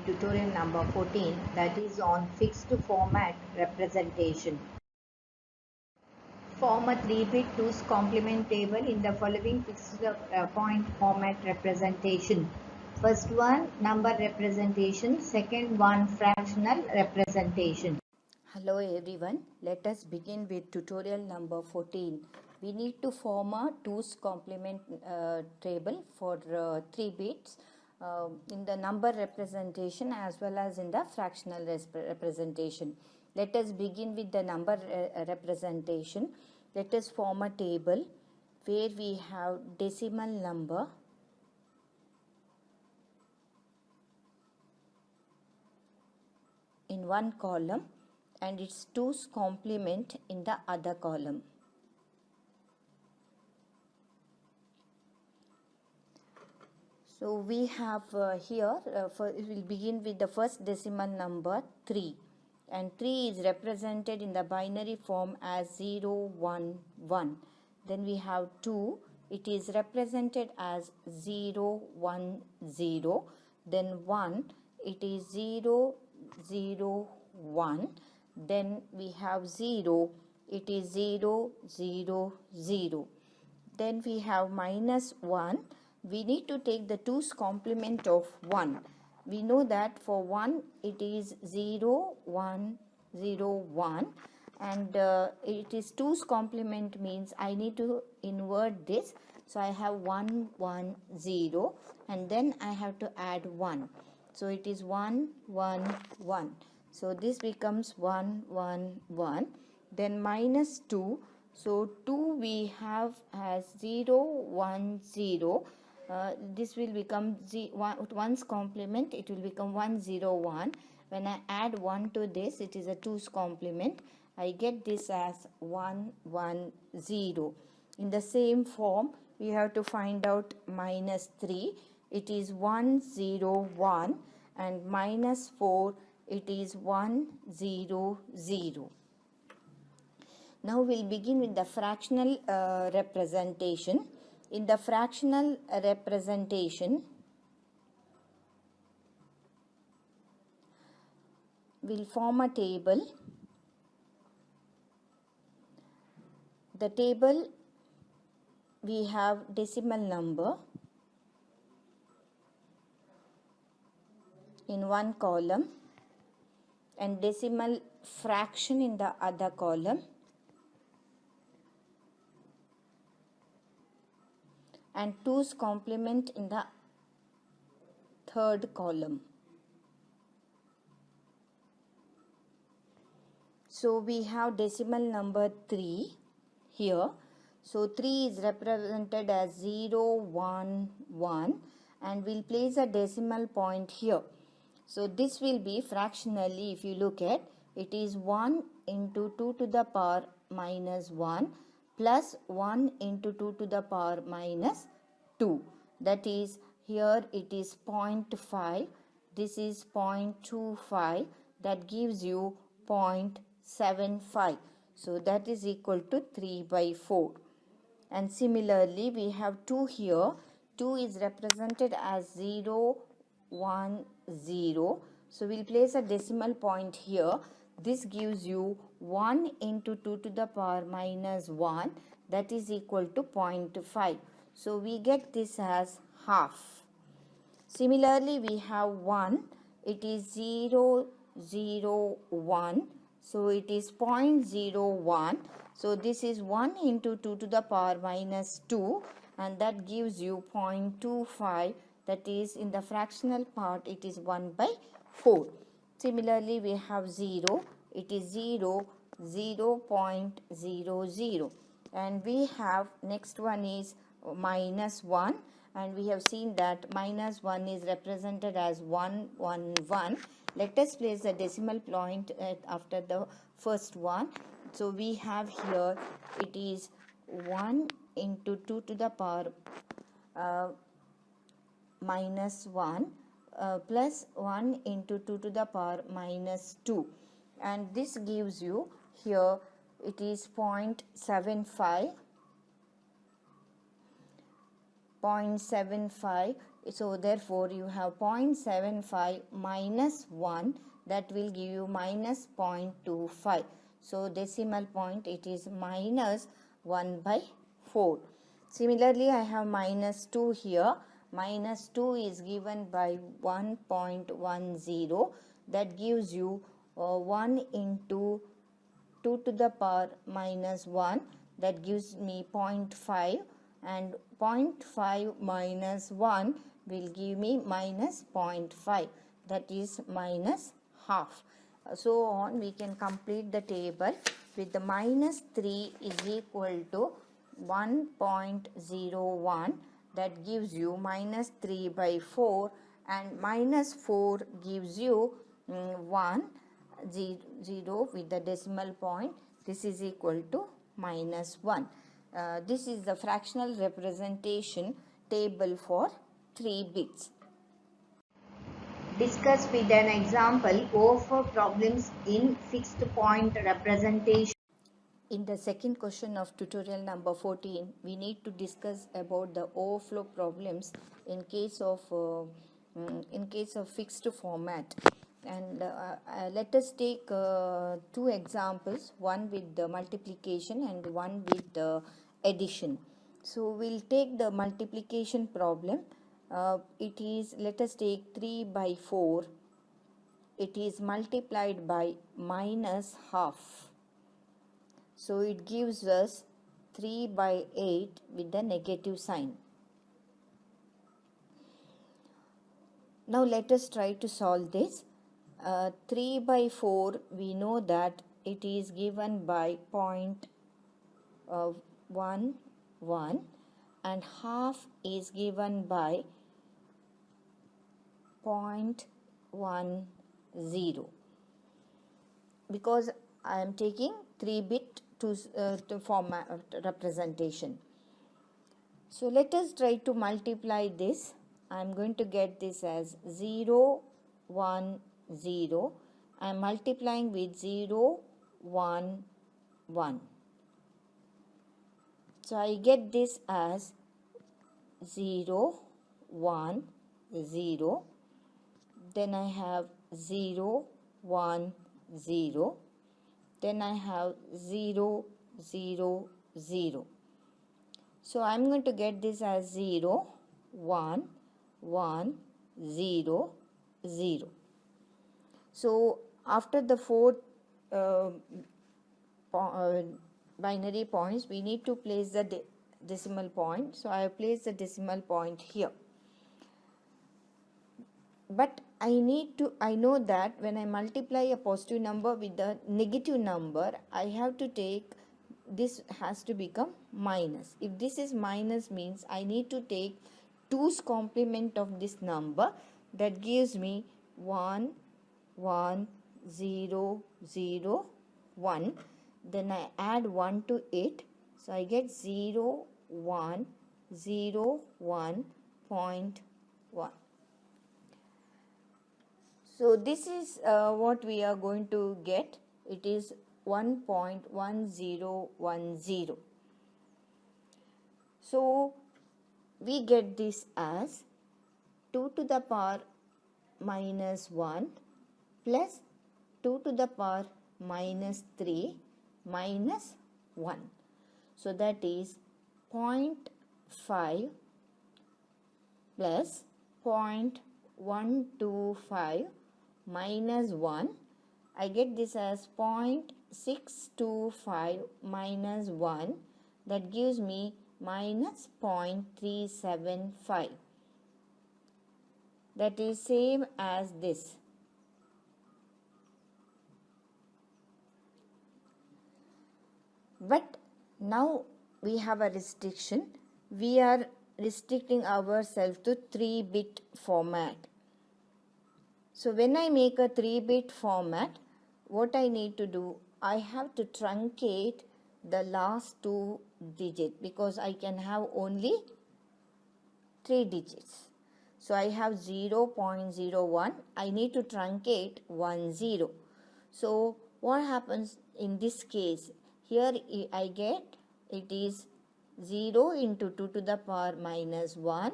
tutorial number 14, that is on fixed format representation. Form a 3-bit 2's complement table in the following fixed point format representation. First one, number representation. Second one, fractional representation. Hello everyone, let us begin with tutorial number 14. We need to form a 2's complement table for 3 bits in the number representation as well as in the fractional representation. Let us begin with the number representation. Let us form a table where we have decimal number, in one column and its 2's complement in the other column. So we have here, we will begin with the first decimal number 3, and 3 is represented in the binary form as 0, 1, 1. Then we have 2, it is represented as 0, 1, 0. Then 1, it is 0, 0, 1. Then we have 0, it is 0, 0, 0. Then we have minus 1. We need to take the 2's complement of 1. We know that for 1 it is 0, 1, 0, 1, and it is 2's complement means I need to invert this. So I have 1, 1, 0, and then I have to add 1. So it is 1, 1, 1. So this becomes 1, 1, 1. Then minus 2. So 2 we have as 0, 1, 0. This will become 1's complement, it will become 1, 0, 1. When I add 1 to this, it is a 2's complement. I get this as 1, 1, 0. In the same form, we have to find out minus 3. It is 1, 0, 1, and minus 4, it is 1, 0, 0. Now we'll begin with the fractional representation. In the fractional representation, we'll form a table. The table, we have decimal number in one column and decimal fraction in the other column, and 2's complement in the third column. So we have decimal number 3 here. So 3 is represented as 0, 1, 1, and we'll place a decimal point here. So this will be fractionally, if you look at, it is 1 into 2 to the power minus 1 plus 1 into 2 to the power minus 2. That is, here it is 0.5, this is 0.25, that gives you 0.75. So that is equal to 3 by 4. And similarly, we have 2 here. 2 is represented as 0, 1, 0. So we'll place a decimal point here. This gives you 1 into 2 to the power minus 1, that is equal to 0.5. So we get this as half. Similarly, we have 1. It is 0, 0, 1. So it is 0.01. So this is 1 into 2 to the power minus 2, and that gives you 0.25. That is, in the fractional part, it is 1 by 4. Similarly, we have 0. It is 0, 0.00. And we have, next one is minus 1. And we have seen that minus 1 is represented as 1, 1, 1. Let us place a decimal point after the first one. So we have here, it is 1 into 2 to the power minus 1 plus 1 into 2 to the power minus 2, and this gives you here it is 0.75, 0.75. So therefore you have 0.75 minus 1, that will give you minus 0.25. So decimal point, it is minus 1 by 4. Similarly, I have minus 2 here. Minus 2 is given by 1.10. That gives you 1 into 2 to the power minus 1. That gives me 0.5, and 0.5 minus 1 will give me minus 0.5. That is minus half. So on we can complete the table with the minus 3 is equal to 1.01. That gives you minus 3 by 4, and minus 4 gives you 1, 0 with the decimal point. This is equal to minus 1. This is the fractional representation table for 3 bits. Discuss with an example overflow problems in fixed point representation. In the second question of tutorial number 14, we need to discuss about the overflow problems in case of fixed format. And let us take 2 examples, one with the multiplication and one with the addition. So we'll take the multiplication problem. It is, let us take 3 by 4. It is multiplied by minus half. So it gives us 3 by 8 with the negative sign. Now let us try to solve this. 3 by 4, we know that it is given by 0.11, and half is given by 0.10. Because I am taking 3-bit to format representation. So let us try to multiply this. I am going to get this as 0, 1, 0. I am multiplying with 0, 1, 1. So I get this as 0, 1, 0. Then I have 0, 1, 0. Then I have 0, 0, 0. So I am going to get this as 0, 1, 1, 0, 0. So after the 4 binary points, we need to place the decimal point. So I have placed the decimal point here. But I know that when I multiply a positive number with a negative number, I have to take, this has to become minus. If this is minus, means I need to take 2's complement of this number. That gives me 1, 1, 0, 0, 1. Then I add 1 to it. So I get 0, 1, 0, 1.1. So this is what we are going to get. It is 1.1010. So we get this as 2 to the power minus 1 plus 2 to the power minus 3 minus 1. So that is 0.5 plus 0.125 minus 1. I get this as 0.625 minus 1. That gives me minus 0.375. That is same as this. But now we have a restriction. We are restricting ourselves to 3-bit format. So when I make a 3-bit format, what I need to do, I have to truncate the last 2 digits, because I can have only 3 digits. So I have 0.01. I need to truncate 10. So what happens in this case? Here I get it is 0 into 2 to the power minus 1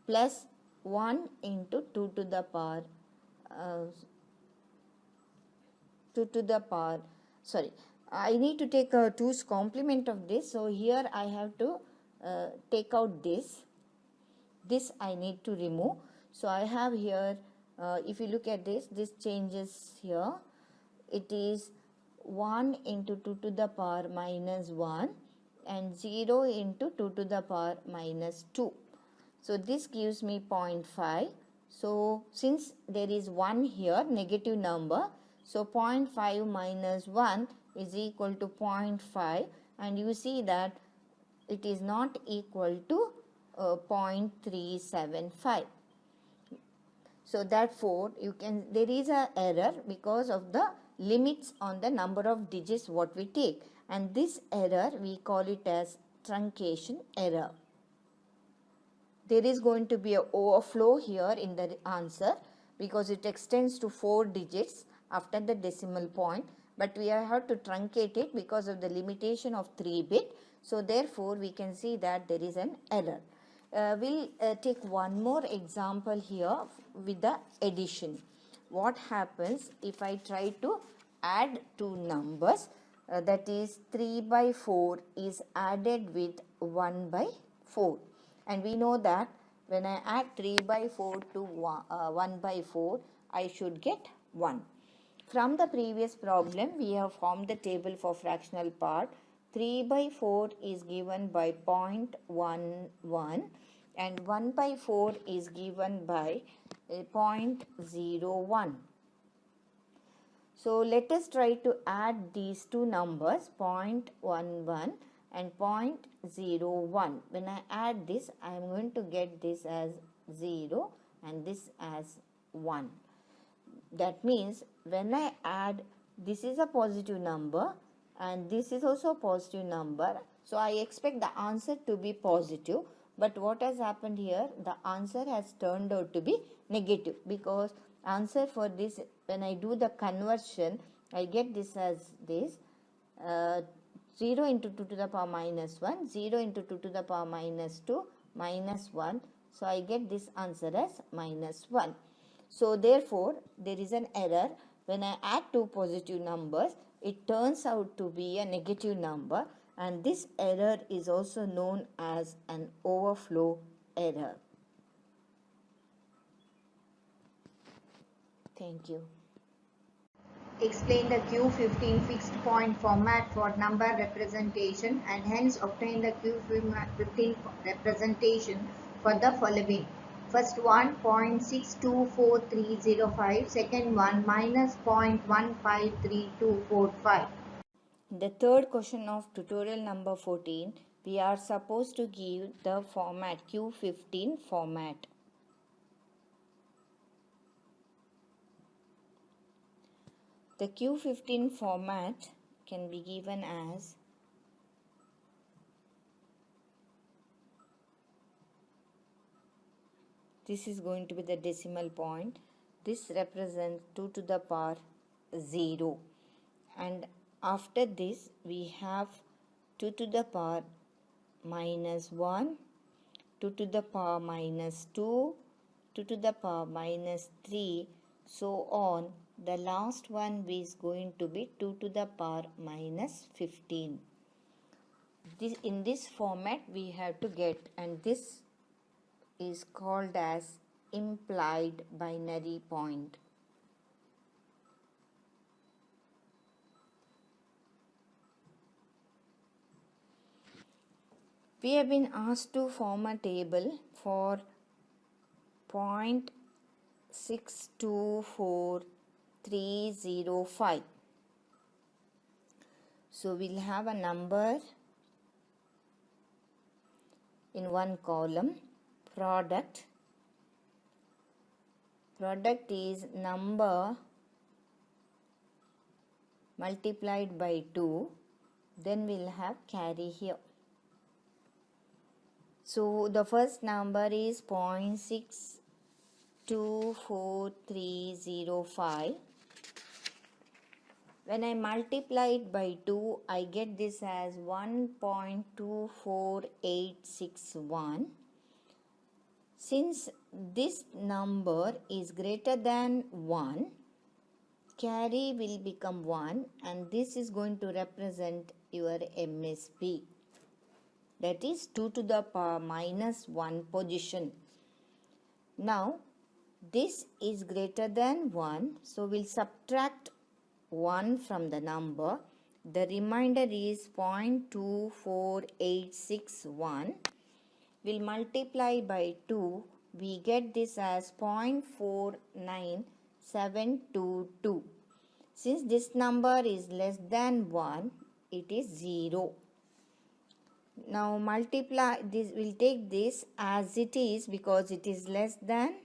plus 1 into 2 to the power 2 to the power, sorry, I need to take a 2's complement of this. So here I have to take out this I need to remove. So I have here, if you look at this changes here. It is 1 into 2 to the power minus 1 and 0 into 2 to the power minus 2. So this gives me 0.5. So since there is 1 here, negative number, so 0.5 minus 1 is equal to 0.5, and you see that it is not equal to 0.375. So therefore there is a error because of the limits on the number of digits what we take, and this error we call it as truncation error. There is going to be an overflow here in the answer because it extends to 4 digits after the decimal point, but we have to truncate it because of the limitation of 3-bit. So therefore we can see that there is an error. We'll take one more example here with the addition. What happens if I try to add two numbers, that is 3 by 4 is added with 1 by 4, and we know that when I add 3 by 4 to 1 by 4, I should get 1. From the previous problem, we have formed the table for fractional part. 3 by 4 is given by 0.11 and 1 by 4 is given by 0.01. So let us try to add these two numbers, 0.11 and 0.01. When I add this, I am going to get this as 0 and this as 1. That means when I add, this is a positive number and this is also a positive number. So I expect the answer to be positive. But what has happened here? The answer has turned out to be negative, because answer for this, when I do the conversion, I get this as this. 0 into 2 to the power minus 1, 0 into 2 to the power minus 2, minus 1. So I get this answer as minus 1. So therefore, there is an error. When I add two positive numbers, it turns out to be a negative number, and this error is also known as an overflow error. Thank you. Explain the Q15 fixed point format for number representation and hence obtain the Q15 representation for the following. First one, 0.624305. Second one, minus 0.153245. The third question of tutorial number 14, we are supposed to give the format Q15 format. The Q15 format can be given as this is going to be the decimal point. This represents 2 to the power 0, and after this we have 2 to the power minus 1, 2 to the power minus 2, 2 to the power minus 3, so on. The last one is going to be 2 to the power minus 15. In this format we have to get, and this is called as implied binary point. We have been asked to form a table for 0.624305. So we'll have a number in one column. Product is number multiplied by 2. Then we'll have carry here. So the first number is 0.624305. When I multiply it by 2, I get this as 1.24861. Since this number is greater than 1, carry will become 1 and this is going to represent your MSB. That is 2 to the power minus 1 position. Now this is greater than 1, so we'll subtract 1 from the number. The remainder is 0.24861. We'll multiply by 2. We get this as 0.49722. Since this number is less than 1, it is 0. Now multiply this, we'll take this as it is because it is less than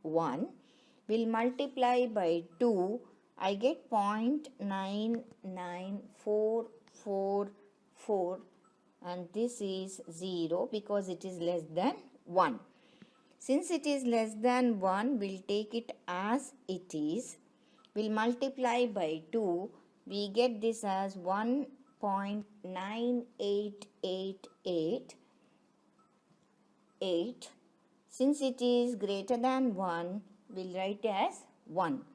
1. We'll multiply by 2. I get 0.99444 and this is 0 because it is less than 1. Since it is less than 1, we'll take it as it is. We'll multiply by 2. We get this as 1.9888. Since it is greater than 1, we'll write as 1.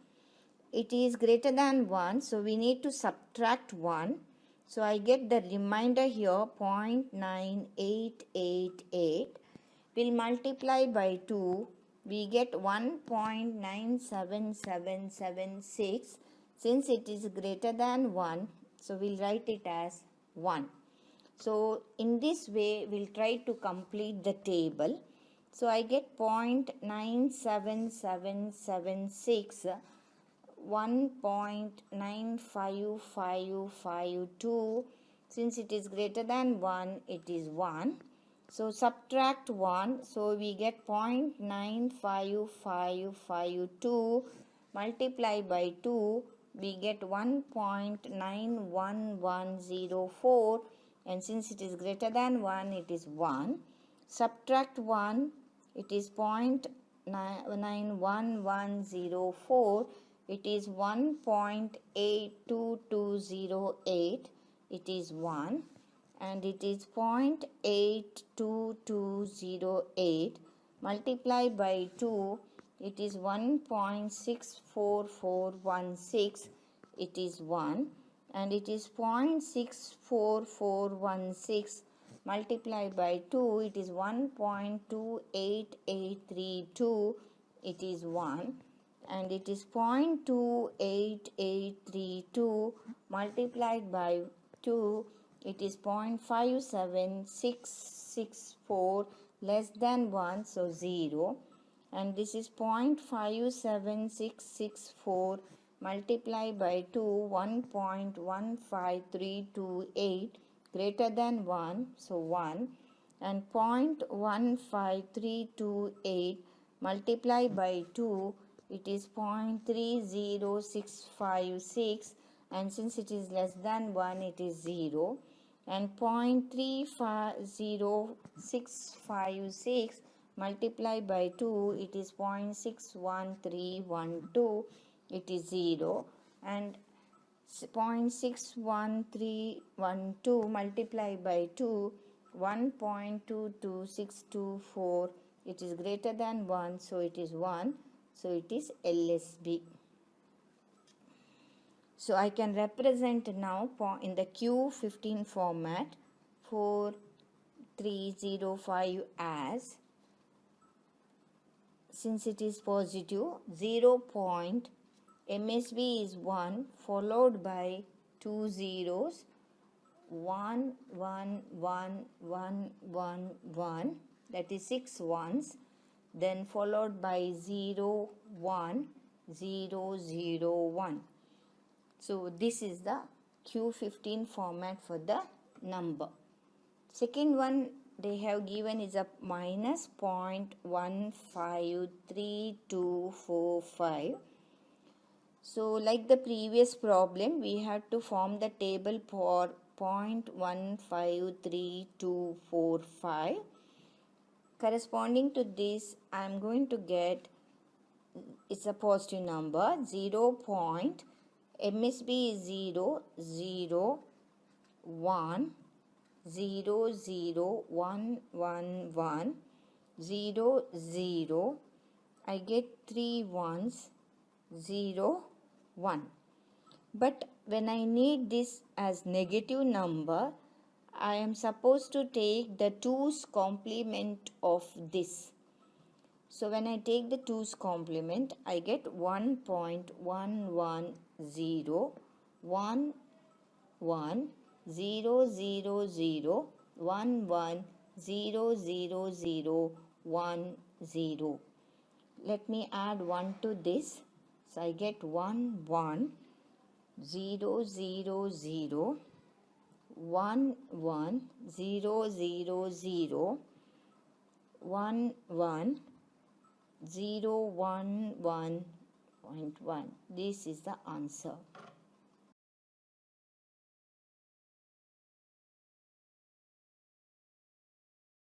It is greater than 1, so we need to subtract 1. So I get the remainder here 0.9888. We'll multiply by 2. We get 1.97776. Since it is greater than 1, so we'll write it as 1. So in this way, we'll try to complete the table. So I get 0.97776, 1.95552. Since it is greater than 1, it is 1. So subtract 1. So we get 0.95552. Multiply by 2. We get 1.91104. And since it is greater than 1, it is 1. Subtract 1. It is 0.91104. It is 1.82208. It is 1. And it is 0.82208. Multiply by 2. It is 1.64416. It is 1. And it is 0.64416. Multiply by 2. It is 1.28832. It is 1. And it is 0.28832 multiplied by 2. It is 0.57664 less than 1, so 0. And this is 0.57664 multiplied by 2, 1.15328 greater than 1, so 1. And 0.15328 multiplied by 2, it is 0.30656, and since it is less than 1, it is 0. And 0.30656 multiplied by 2, it is 0.61312, it is 0. And 0.61312 multiplied by 2, 1.22624, it is greater than 1, so it is 1, so it is LSB. So I can represent now in the Q15 format 4305 as, since it is positive, 0. MSB is 1 followed by 2 zeros, 1 1 1 1 1 1, that is 6 ones, then followed by 0 1 0 0 1. So this is the Q15 format for the number. Second one they have given is a minus 0.153245. So like the previous problem, we have to form the table for 0.153245. Corresponding to this, I am going to get, it's a positive number, 0.153245. MSB is 0, 0, 1, 0, 0, 1, 1, 1, 0, 0. I get 3 ones, 0, 1. But when I need this as negative number, I am supposed to take the 2's complement of this. So when I take the 2's complement, I get 1.110, 1, 1, 0, 0, 0, 1, 1, 0, 0, 0, 1, 0. Let me add 1 to this. So I get 1, 1, 0, 0, 0, 1, 1, 0, 0, 0, 1, 1, 0, 1, 1.1. This is the answer.